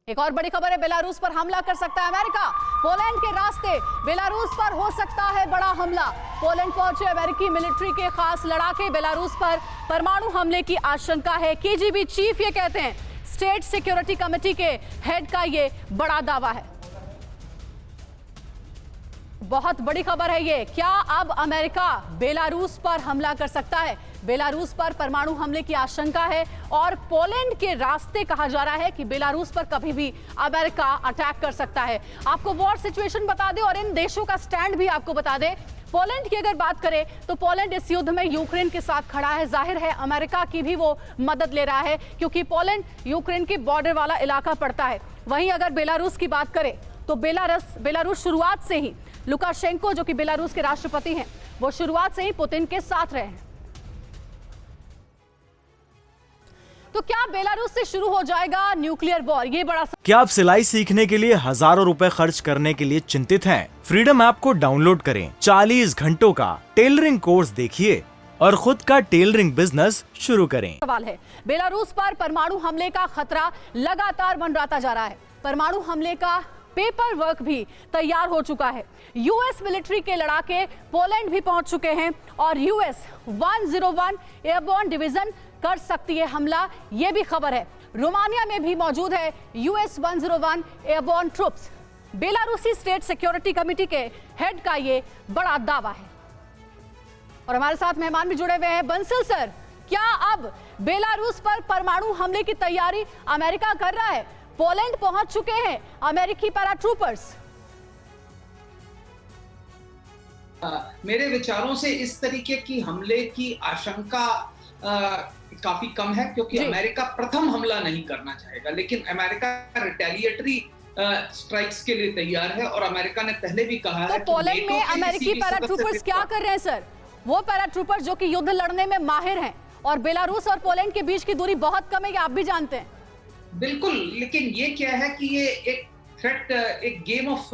एक और बड़ी खबर है, बेलारूस पर हमला कर सकता है अमेरिका। पोलैंड के रास्ते बेलारूस पर हो सकता है बड़ा हमला। पोलैंड पहुंचे अमेरिकी मिलिट्री के खास लड़ाके। बेलारूस पर परमाणु हमले की आशंका है। केजीबी चीफ ये कहते हैं, स्टेट सिक्योरिटी कमेटी के हेड का ये बड़ा दावा है। बहुत बड़ी खबर है ये। क्या अब अमेरिका बेलारूस पर हमला कर सकता है? बेलारूस पर परमाणु हमले की आशंका है और पोलैंड के रास्ते कहा जा रहा है कि बेलारूस पर कभी भी अमेरिका अटैक कर सकता है। आपको वॉर सिचुएशन बता दें और इन देशों का स्टैंड भी आपको बता दें। पोलैंड की अगर बात करें तो पोलैंड इस युद्ध में यूक्रेन के साथ खड़ा है। जाहिर है अमेरिका की भी वो मदद ले रहा है क्योंकि पोलैंड यूक्रेन के बॉर्डर वाला इलाका पड़ता है। वहीं अगर बेलारूस की बात करें तो बेलारूस शुरुआत से ही, लुकाशेंको जो कि बेलारूस के राष्ट्रपति हैं, वो शुरुआत से ही पुतिन के साथ रहे हैं। तो क्या बेलारूस से शुरू हो जाएगा न्यूक्लियर वॉर? ये बड़ा क्या आप सिलाई सीखने के लिए हजारों रुपए खर्च करने के लिए चिंतित हैं? फ्रीडम ऐप को डाउनलोड करें, 40 घंटों का टेलरिंग कोर्स देखिए और खुद का टेलरिंग बिजनेस शुरू करें। सवाल है, बेलारूस पर परमाणु हमले का खतरा लगातार मंडराता जा रहा है। परमाणु हमले का पेपर वर्क भी तैयार हो चुका है। यूएस मिलिट्री के लड़ाके पोलैंड भी पहुंच चुके हैं और यूएस 101 एयरबोर्न डिवीजन कर सकती है हमला, यह भी खबर है। रोमानिया में भी मौजूद है यूएस 101 एयरबोर्न ट्रूप्स। बेलारूसी स्टेट सिक्योरिटी कमेटी के हेड का यह बड़ा दावा है। और हमारे साथ मेहमान भी जुड़े हुए हैं। बंसल सर, क्या अब बेलारूस पर परमाणु हमले की तैयारी अमेरिका कर रहा है? पोलैंड पहुंच चुके हैं अमेरिकी पैराट्रूपर्स। मेरे विचारों से इस तरीके की हमले की आशंका काफी कम है क्योंकि अमेरिका प्रथम हमला नहीं करना चाहेगा, लेकिन अमेरिका रिटेलिएटरी स्ट्राइक्स के लिए तैयार है और अमेरिका ने पहले भी कहा है। तो पोलैंड में अमेरिकी पैराट्रूपर्स क्या कर रहे हैं सर? वो पैराट्रूपर्स जो कि युद्ध लड़ने में माहिर हैं और बेलारूस और पोलैंड के बीच की दूरी बहुत कम है, ये आप भी जानते हैं। बिल्कुल, लेकिन ये क्या है कि ये एक थ्रेट, एक गेम ऑफ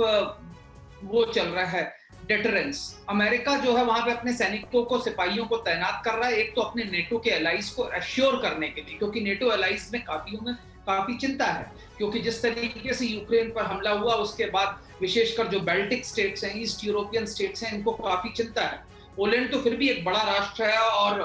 वो चल रहा है, डेटरेंस। अमेरिका जो है वहां पे अपने सैनिकों को, सिपाहियों को तैनात कर रहा है, एक तो अपने नेटो के एलाइज को एश्योर करने के लिए, क्योंकि नेटो एलाइज में काफी चिंता है क्योंकि जिस तरीके से यूक्रेन पर हमला हुआ उसके बाद विशेषकर जो बेल्टिक स्टेट्स हैं, ईस्ट यूरोपियन स्टेट्स हैं, इनको काफी चिंता है। पोलैंड तो फिर भी एक बड़ा राष्ट्र है और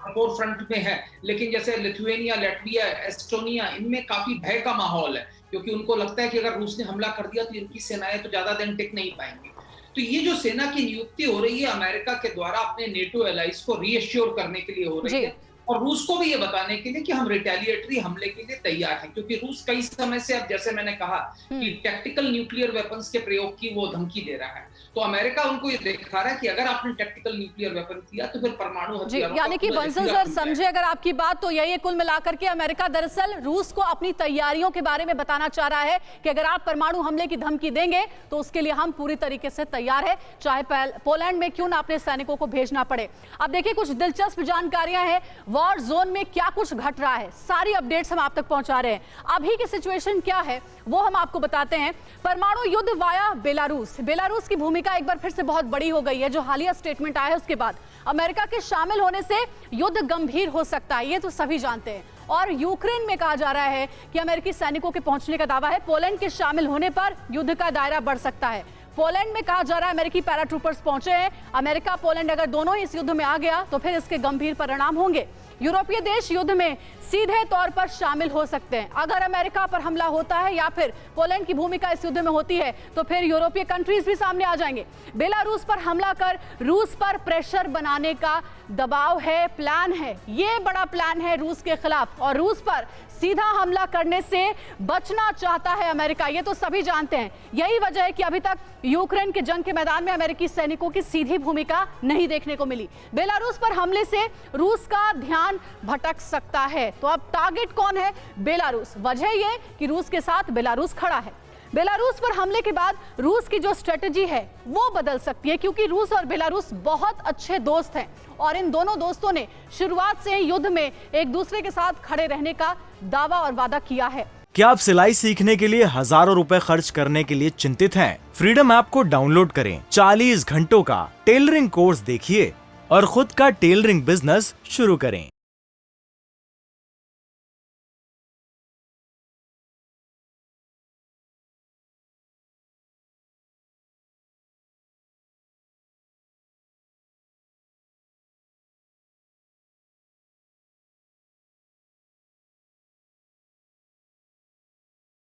फोर फ्रंट में है, लेकिन जैसे लिथुआनिया, लैटविया, एस्टोनिया, इनमें काफी भय का माहौल है क्योंकि उनको लगता है कि अगर रूस ने हमला कर दिया तो इनकी सेनाएं तो ज्यादा दिन टिक नहीं पाएंगी। तो ये जो सेना की नियुक्ति हो रही है अमेरिका के द्वारा अपने नेटो एलाइज को रीएश्योर करने के लिए हो रही है और रूस को भी ये बताने के लिए कि हम रिटेलिएटरी हमले के लिए तैयार हैं, क्योंकि रूस कई समय से, अब जैसे मैंने कहा कि टैक्टिकल न्यूक्लियर वेपन्स के प्रयोग की वो धमकी दे रहा है। तो अमेरिका उनको ये दिखा रहा है कि अगर आपने टैक्टिकल न्यूक्लियर वेपन किया तो फिर परमाणु हथियारों, यानी कि बंसल सर समझे अगर आपकी बात, तो यही कुल मिलाकर के अमेरिका दरअसल रूस को अपनी तैयारियों के बारे में बताना चाह रहा है कि अगर आप परमाणु हमले की धमकी देंगे तो उसके लिए हम पूरी तरीके से तैयार है, चाहे पोलैंड में क्यों ना अपने सैनिकों को भेजना पड़े। अब देखिए कुछ दिलचस्प जानकारियां हैं, वॉर जोन में क्या कुछ घट रहा है, सारी अपडेट्स हम आप तक पहुंचा रहे हैं। अभी की सिचुएशन क्या है वो हम आपको बताते हैं। परमाणु युद्ध वाया बेलारूस। बेलारूस की भूमिका एक बार फिर से बहुत बड़ी हो गई है। जो हालिया स्टेटमेंट आया है उसके बाद अमेरिका के शामिल होने से युद्ध गंभीर हो सकता है, ये तो सभी जानते हैं। और यूक्रेन में कहा जा रहा है कि अमेरिकी सैनिकों के पहुंचने का दावा है। पोलैंड के शामिल होने पर युद्ध का दायरा बढ़ सकता है। पोलैंड में कहा जा रहा है अमेरिकी पैराट्रूपर्स पहुंचे हैं। अमेरिका पोलैंड अगर दोनों ही इस युद्ध में आ गया तो फिर इसके गंभीर परिणाम होंगे। यूरोपीय देश युद्ध में सीधे तौर पर शामिल हो सकते हैं। अगर अमेरिका पर हमला होता है या फिर पोलैंड की भूमिका इस युद्ध में होती है तो फिर यूरोपीय कंट्रीज भी सामने आ जाएंगे। बेलारूस पर हमला कर रूस पर प्रेशर बनाने का दबाव है, प्लान है। ये बड़ा प्लान है रूस के खिलाफ और रूस पर सीधा हमला करने से बचना चाहता है अमेरिका, ये तो सभी जानते हैं। यही वजह है कि अभी तक यूक्रेन के जंग के मैदान में अमेरिकी सैनिकों की सीधी भूमिका नहीं देखने को मिली। बेलारूस पर हमले से रूस का ध्यान भटक सकता है। तो अब टारगेट कौन है? बेलारूस। वजह यह कि रूस के साथ बेलारूस खड़ा है। बेलारूस पर हमले के बाद रूस की जो स्ट्रेटजी है वो बदल सकती है क्योंकि रूस और बेलारूस बहुत अच्छे दोस्त हैं और इन दोनों दोस्तों ने शुरुआत से ही युद्ध में एक दूसरे के साथ खड़े रहने का दावा और वादा किया है। क्या आप सिलाई सीखने के लिए हजारों रुपए खर्च करने के लिए चिंतित हैं? फ्रीडम ऐप को डाउनलोड करें, 40 घंटों का टेलरिंग कोर्स देखिए और खुद का टेलरिंग बिजनेस शुरू करें।